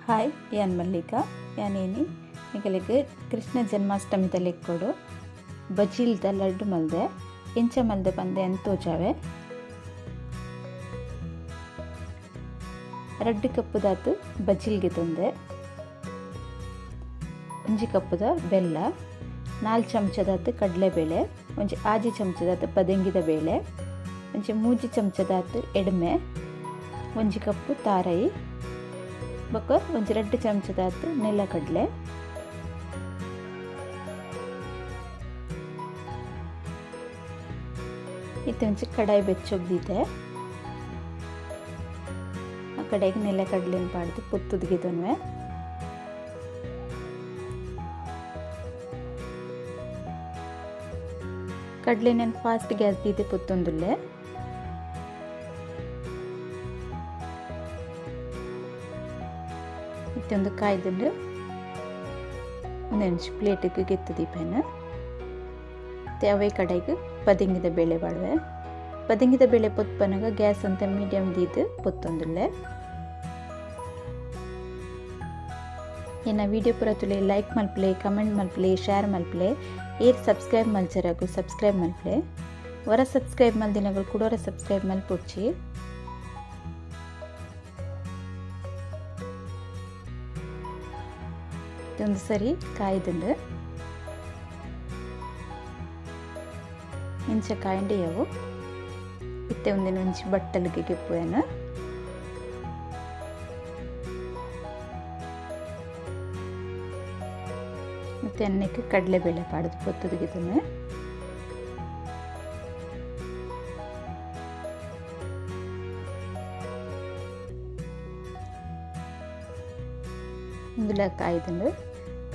हाय यान मल्लिका यानी निकलिगे कृष्ण जन्माष्टमी तलेक्कोडु बजील लड्डू मल्दे इंच मल्दे पंदे ಎಂತೋಜಾವೆ रड्ड कप्पुदात बजील्गे तोंदे ಒಂಜಿ ಕಪ್ಪುದ ಬೆಲ್ಲ 4 ಚಮಚದಾತ್ ಕಡಲೆಬೇಳೆ ಒಂಜಿ ಆಜಿ ಚಮಚದಾತ್ ಪದಂಗಿದ ಬೇಳೆ ಒಂಜಿ 3 ಚಮಚದಾತ್ ಎಡಮೆ ಒಂಜಿ ಕಪ್ಪು ತಾರಾಯಿ ಬೊಕ ಒಂಜಿ 2 ಚಮಚದಾತ್ ನೆಲಕಡಲೆ ಇತ್ತೆ ಒಂಜಿ ಕಡಾಯಿ ಬೆಚ್ಚೊಗ್ದಿದೆ ಆ ಕಡೆಗೆ ನೆಲಕಡಲೆನ್ ಪಾಡ್ದು ಪುತ್ತುದಿಗೆ ತೊನ್ವೆ कड़ले फास्ट गैस दीते पुत्तुंदुल्ले इत्तोंदु कायदुंडु ಒಂದೆಂಚು ಪ್ಲೇಟಿಗೆ ಗೆತ್ತು ದೀಪನ ತೇವೆ ಕಡೆಗೆ ಪದಿಂಗಿದ ಬೇಳೆ ಬಾಳ್ವೆ ಪದಿಂಗಿದ ಬೇಳೆ ಪೊತ್ಪನಗ ಗ್ಯಾಸ್ ಅಂತ ಮೀಡಿಯಂ ದೀದು ಪೊತ್ತೊಂದುಲ್ಲೆ ಏನ ವಿಡಿಯೋ ಪೂರ ತುಲೆ ಲೈಕ್ ಮಲ್ಪ್ಲೆ ಕಮೆಂಟ್ ಮಲ್ಪ್ಲೆ ಶೇರ್ ಮಲ್ಪ್ಲೆ ಏರ್ ಸಬ್ಸ್ಕ್ರೈಬ್ ಮಲ್ಚರಾಗು ಸಬ್ಸ್ಕ್ರೈಬ್ ಮಲ್ಪ್ಲೆ ವರ ಸಬ್ಸ್ಕ್ರೈಬ್ ಮಲ್ದಿನಗಳು ಕೂಡೋರ ಸಬ್ಸ್ಕ್ರೈಬ್ ಮಲ್ಪೊಚ್ಚಿ ಇದೊಂದು ಸರಿ ಕಾಯ್ದುಂಡು ಇಂಚ ಕಾಯಿಂಡೆಯವು ಇತ್ತೆ ಒಂದಿನ ಒಂಚಿ ಬಟ್ಟಲಿಗೆ ಗೆಪ್ಪುವೆನ ಮತ್ತೆ ಅನ್ನಕ್ಕೆ ಕಡಲೆಬೇಳೆ ಪಾಡ್ದು ಪೊತ್ತುದಿಗೆ ತುನ್ವೆ ಇಂದುಲ ಕಾಯ್ದುಂಡು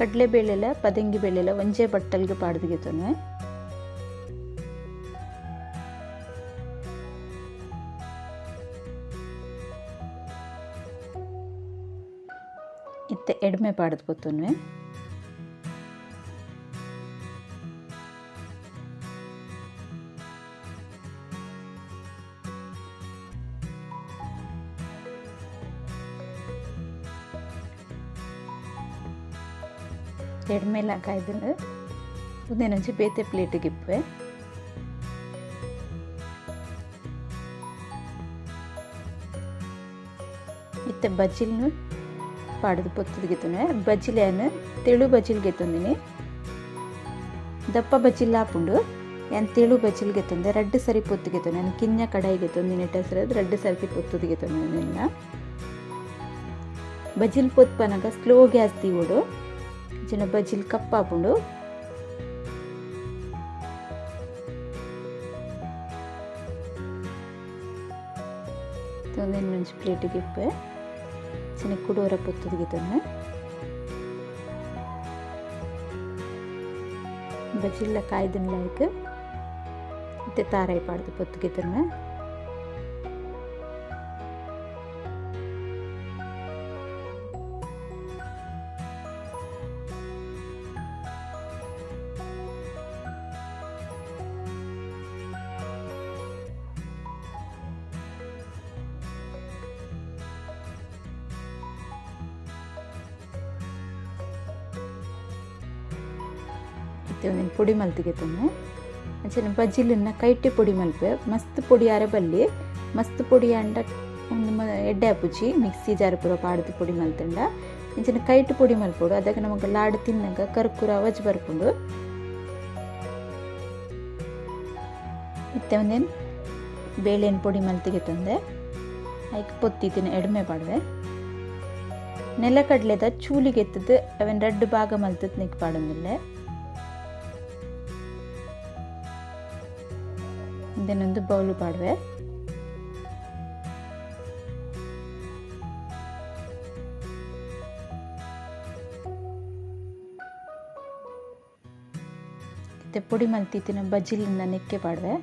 ಕಡಲೆಬೇಳೆಲ ಪದಂಗಿ ಬೇಳೆಲ ಒಂಜೇ ಬಟ್ಟಲ್ಗೆ ಪಾಡ್ದಿಗೆ ತುನ್ವೆ ಇತ್ತೆ ಎಡ್ಮೆ ಪಾಡ್ದು ಪೊತ್ತುನ್ವೆ ಎಡ್ಮೆಲ್ಲ ಕಾಯ್ದು ಉದೇನಂಚಿ ಬೇತೆ ಪ್ಲೇಟಿಗೆ ಇಪ್ಪೆ ಇತ್ತೆ ಬಜ್ಜಿಲ್ನು ಪಾಡ್ದು ಪೊತ್ತುದಿಗೆತ್ತುನೆ ಬಜ್ಜಿಲೇನು ತೆಳು ಬಜ್ಜಿಲ್ಗೆ ತಂದಿನಿ ದಪ್ಪ ಬಜ್ಜಿಲ್ ಹಾಪುಂಡು ಏನು ತೆಳು ಬಜ್ಜಿಲ್ಗೆ ತಂದೆ 2 ಸರಿ ಪೊತ್ತಿಗೆ ನಾನು ಕಿಂಜ ಕಡಾಯಿಗೆ ತಂದಿನಿ ಟೆಸರದು 2 ಸರ್ತಿ ಪೊತ್ತುದಿಗೆ ತಂದಿನಿಲ್ಲ ಬಜ್ಜಿಲ್ ಪೊತ್ಪನಗ ಸ್ಲೋ ಗ್ಯಾಸ್ ತೀವೋಡು जिन बज्जिल कप्प हापुंडु तोंदेन नुंचि प्लेटिगे इप्पे चिन कुडोर पೊತ್ತುದಿಗೆ ತೊನ್ನೆ बज्जिल कायदन लायक इत्ते ताराई पाड्ದು ಪೊತ್ತುಗೆ ತೊನ್ನೆ ಒಂದಿನ ಪುಡಿ ಮಲ್ತಿಗೆ ತೊನ್ನೆ ಅಂಚನೆ ಬಜ್ಜಿಲನ್ನ ಕೈಟೆ ಪುಡಿ ಮಲ್ಪೆ ಮಸ್ತ್ ಪುಡಿ ಆರೆ ಬಲ್ಲಿ ಮಸ್ತ್ ಪುಡಿ ಅಂಡ ಒಂದು ಎಡ್ಡೆ ಹಾಪುಜಿ ಮಿಕ್ಸಿ ಜಾರ್ ಪೂರ ಪಾಡ್ದು ಪುಡಿ ಮಲ್ತಂಡ ಅಂಚನೆ ಕೈಟು ಪುಡಿ ಮಲ್ಪೋಡು ಅದಕ್ಕೆ ನಮಗೆ ಲಾಡು ತಿನ್ನಗ ಕರ್ಕುರ ಅವಜ್ ಬರ್ಪುಂಡು ಇತ್ತೆ ಒಂದೇನು ಬೇಳೆನ ಪುಡಿ ಮಲ್ತಿಗೆ ತಂದೆ ಐಕ್ ಪೊತ್ತಿತ್ತಿನ ಎಡ್ಮೆ ಪಾಡ್ವೆ ನೆಲಕಡ್ಲೆದ ಚೂಲಿಗೆ ಎತ್ತದು ಅವನ್ 2 ಭಾಗ ಮಲ್ತದ್ ನಿಕ್ ಪಾಡೊಂದಿಲ್ಲೆ ಇದನ್ನೊಂದು ಬೌಲು ಪಾಡ್ವೆ ಮತ್ತೆ ಪುಡಿ ಮಲ್ತಿತ್ತಿನ ಬಜ್ಜಿಲಿನ ನೆಕ್ಕೆ ಪಾಡ್ವೆ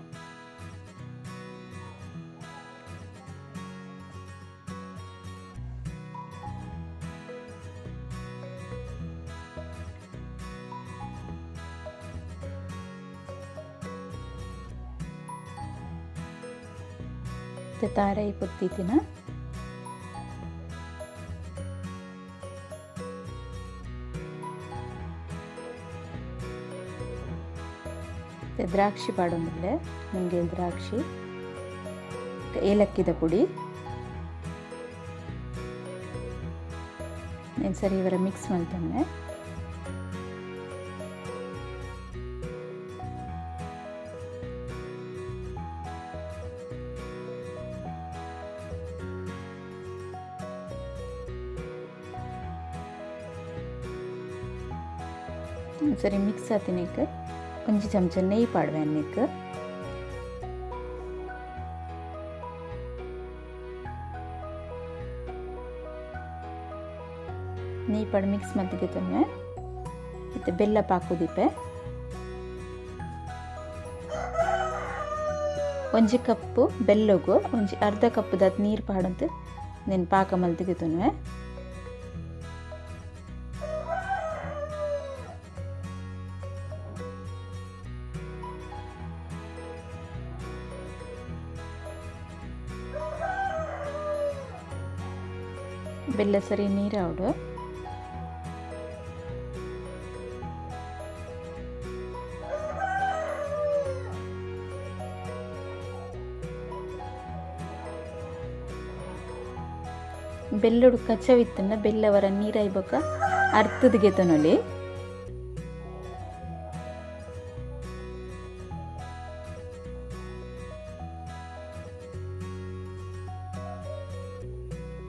ताराई पुत्तीतिन ದ್ರಾಕ್ಷಿ ಪಾಡೊಂದಿಲ್ಲ ನಿಮಗೆ ದ್ರಾಕ್ಷಿ ಏಲಕ್ಕಿದ ಪುಡಿ నేను ಸರಿ ಇವರ ಮಿಕ್ಸ್ ಮಾಡ್ತೇನೆ. ಸರಿ ಮಿಕ್ಸ್ ಆತಿನಿಕ್ ಒಂಜಿ ಚಮಚ ನೆಯ್ಯಿ ಪಾಡುವೆ ಅನ್ನಿಕ್ ನೆಯ್ಯಿ ಪಾಡು ಮಿಕ್ಸ್ ಮತ್ತಿಗೆ ತೊನ್ನೆ ಮತ್ತು ಬೆಲ್ಲ ಪಾಕುದಿಪ್ಪೆ ಒಂಜಿ ಕಪ್ಪು ಬೆಲ್ಲಗು ಒಂಜಿ ಅರ್ಧ ಕಪ್ಪುದ ನೀರು ಪಾಡಂತ నేను ಪಾಕ ಮಲ್ತಿಗೆ ತೊನ್ನೆ. ಬೆಲ್ಲ ಸರಿ ನೀರಾವಡು ಬೆಲ್ಲಡು ಕಚ್ಚವಿತ್ತನ್ನ ಬೆಲ್ಲವರ ನೀರಾಯ್ಬೊಕ ಅರ್ತದಿಗೆ ತೊನೊಲಿ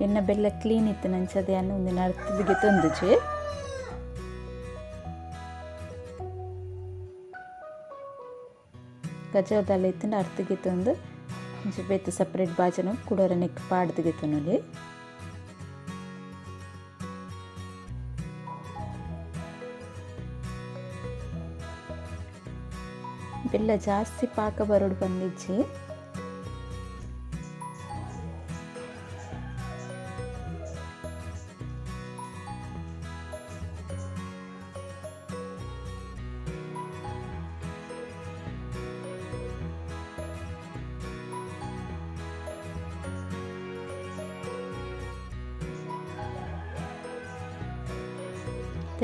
ಎನ್ನ ಬೆಲ್ಲ ಕ್ಲೀನ್ ಇತ್ತು ನಂಚದೆ ಅನ್ನ ಒಂದಿನ ಅರ್ಥದಿಗೆ ತೊಂದುಜಿ ಗಜವದಲ್ಲ ಇತ್ತು ಅರ್ಥಗೆ ತೊಂದು ಒಂಚೂರು ಬೇತು ಸಪ್ರೇಟ್ ಬಾಜನ ಕುಡೋರ ನೆಕ್ ಪಾಡ್ದಿಗೆ ತೊನೊಲಿ ಬೆಲ್ಲ ಜಾಸ್ತಿ ಪಾಕ ಬರೋಡು ಬಂದಿಜ್ಜಿ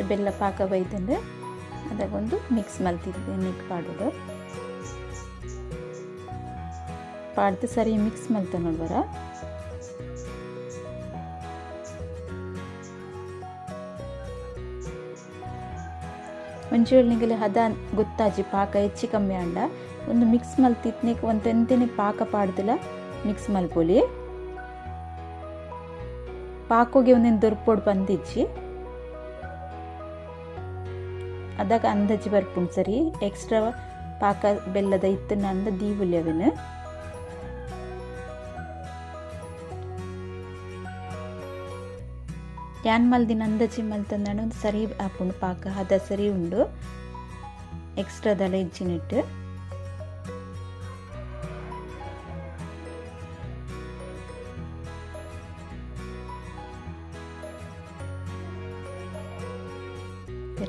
ಬೆಲ್ಲ ಪಾಕ ಬೈದಂದ್ರೆ ಅದಕ್ಕೊಂದು ಮಿಕ್ಸ್ ಮಲ್ತಿದ್ದೆ ನೆಕ್ ಪಾಡೋದು ಪಾಡ್ದು ಸರಿ ಮಿಕ್ಸ್ ಮಲ್ತ ನೋಡ್ಬರ ಒಂಚೂರು ನಿಗಲೆ ಹದ ಗೊತ್ತಾಜಿ ಪಾಕ ಹೆಚ್ಚಿ ಕಮ್ಮಿ ಅಂಡ ಒಂದು ಮಿಕ್ಸ್ ಮಲ್ತಿತ್ನೇಕ್ ಒಂದು ಎಂತೆನೆ ಪಾಕ ಪಾಡ್ದಿಲ್ಲ ಮಿಕ್ಸ್ ಮಲ್ಪೊಲಿ ಪಾಕೋಗೆ ಒಂದೇನು ದೊರ್ಪೊಡು ಬಂದಿಜ್ಜಿ ಅದಾಗ ಅಂದಾಜಿ ಬರ್ಪುಂಡು ಸರಿ ಎಕ್ಸ್ಟ್ರಾ ಪಾಕ ಬೆಲ್ಲದ ಇತ್ತನ ಅಂದ ದೀವುಲ್ಯವೆನು ಯಾನ್ ಮಲ್ದಿನ ಅಂದಾಜಿ ಮಲ್ತಂದಾಂಡ ಒಂದು ಸರಿ ಆಪುಂಡು ಪಾಕ ಹದ ಸರಿ ಉಂಡು ಎಕ್ಸ್ಟ್ರಾದಲ್ಲ ಇಜ್ಜಿನಿಟ್ಟು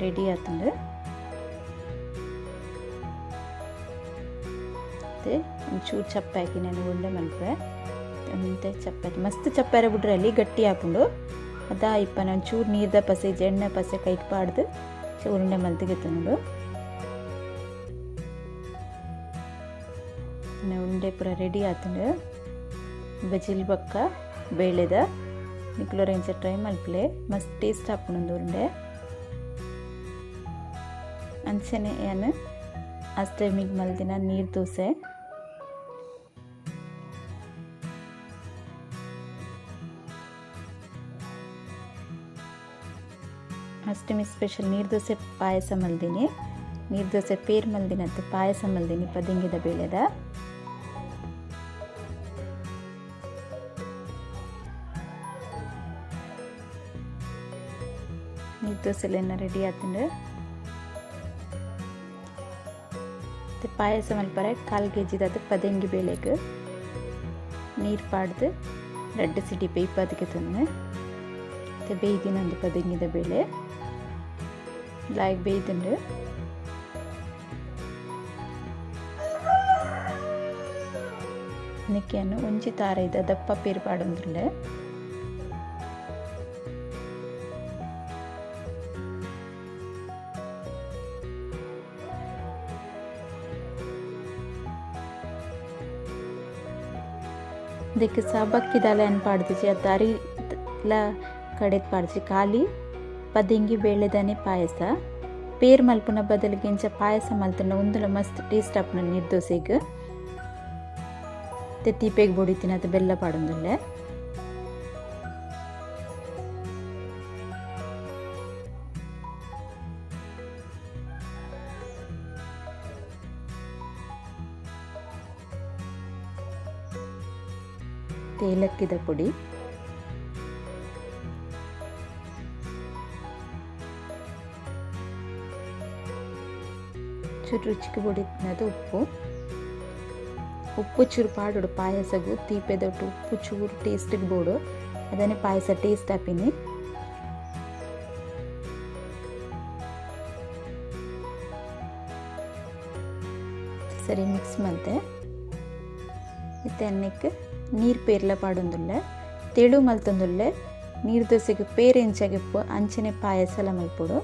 ರೆಡಿ ಆತಂಡು ಒಂಚೂರು ಚಪ್ಪೆ ಹಾಕಿ ನಾನು ಉಂಡೆ ಮಲ್ಪೆ ಅಂತೆ ಚಪ್ಪೆ ಹಾಕಿ ಮಸ್ತ್ ಚಪ್ಪೆರೆ ಬಿಡ್ರೆ ಅಲ್ಲಿ ಗಟ್ಟಿ ಹಾಕೊಂಡು ಅದ ಇಪ್ಪ ನಾನು ಚೂರು ನೀರ್ದ ಪಸೆ ಎಣ್ಣೆ ಪಸೆ ಕೈಗೆ ಪಾಡ್ದು ಉರುಂಡೆ ಮಲ್ತಿಗೆ ತಂದು ಉಂಡೆ ಪೂರ ರೆಡಿ ಆತಂಡು ಬಜಿಲ್ ಬಕ್ಕ ಬೇಳೆದ ನಿಕ್ಲೋರ ಇಂಚ ಟ್ರೈ ಮಲ್ಪಲೆ ಮಸ್ತ್ ಟೇಸ್ಟ್ ಹಾಕೊಂಡು ಉರುಂಡೆ ಅಂಚನೆ ಏನು ಅಷ್ಟೇ ಮಿಗ್ ಮಲ್ದಿನ ನೀರು ದೋಸೆ ಅಷ್ಟಮಿ ಸ್ಪೆಷಲ್ ನೀರು ದೋಸೆ ಪಾಯಸ ಮಲ್ದಿನಿ ನೀರು ದೋಸೆ ಪೇರ್ ಮಲ್ದಿನತ್ತು ಪಾಯಸ ಮಲ್ದಿನಿ ಪದಿಂಗಿದ ಬೇಳೆದ ನೀರು ದೋಸೆಲೆಲ್ಲ ರೆಡಿ ಆತಂಡು ಪಾಯಸ ಮಲ್ಪರೆ 1/4 kg ಅದು ಪದಂಗಿ ಬೇಳೆಗೆ ನೀರು ಪಾಡ್ದು 2 ಸಿಟಿ ಬೇಯ್ಪದಕ್ಕೆ ತಂದು ಬೇಯ್ದಿನ ಒಂದು ಪದಂಗಿದ ಬೇಳೆ ಲಾಯ್ಕ್ ಬೇಯ್ದುಂಡು ನಿಕ್ಕೆಯನ್ನು ಒಂಜಿ ತಾರ ಇದ್ದ ದಪ್ಪ ಪೇರು ಪಾಡೊಂದಿಲ್ಲ देखिए सबक्की दाले अन पाಡ್ದಿಜಿ ಅದಾರಿ ಲ ಕಡೆತ್ ಪಾಡ್ದಿಜಿ ಖಾಲಿ ಪದಿಂಗಿ ಬೇಳೆದಾನೆ ಪಾಯಸ ಪೇರ್ ಮಲ್ಪುನ ಬದಲಿಗೆ ಇಂಚ ಪಾಯಸ ಮಲ್ತನ ಉಂದುಲ ಮಸ್ತ್ ಟೇಸ್ಟ್ ಆಪುನ ನಿರ್ದೋಸೆಗ್ ತೀಪೆಗ್ ಬೊಡಿತಿನ ಅದು ಬೆಲ್ಲ ಪಾಡೊಂದುಲ್ಲೆ ಏಲಕ್ಕಿದ ಪುಡಿ ಚೂರು ರುಚಿಗೆ ಬೊಡಿತಿನದು ಉಪ್ಪು ಚೂರು ಪಾಡೋಡು ಪಾಯಸಗು ತೀಪೆದೊಟ್ಟು ಉಪ್ಪು ಚೂರು ಟೇಸ್ಟಿಗೆ ಬೋಡು ಅದನ್ನೇ ಪಾಯಸ ಟೇಸ್ಟ್ ಆಪಿನಿ ಸರಿ ಮಿಕ್ಸ್ ಮಲ್ತೆ ಮತ್ತೆ ಅನ್ನಕ್ಕೆ ನೀರು ಪೇರ್ಲ ಪಾಡೊಂದುಲ್ಲೆ ತೆಳು ಮಲ್ತೊಂದುಲ್ಲೆ ನೀರು ದೋಸೆಗೆ ಪೇರ್ ಎಂಚಾಗಿಪ್ಪು ಅಂಚನೆ ಪಾಯಸಲ ಮಲ್ಪೊಡು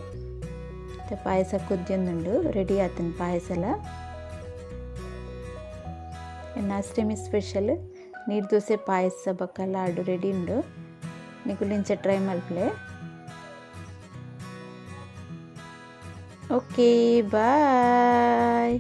ಮತ್ತೆ ಪಾಯಸ ಕುದ್ಯೊಂದುಂಡು ರೆಡಿ ಆತನ ಪಾಯಸಲ ಅಷ್ಟಮಿ ಸ್ಪೆಷಲ್ ನೀರು ದೋಸೆ ಪಾಯಸ ಬಕ್ಕ ಲಾಡು ರೆಡಿ ಉಂಡು ನಿಕುಲಿಂಚ ಟ್ರೈ ಮಲ್ಪಲೆ ಓಕೆ ಬಾಯ್.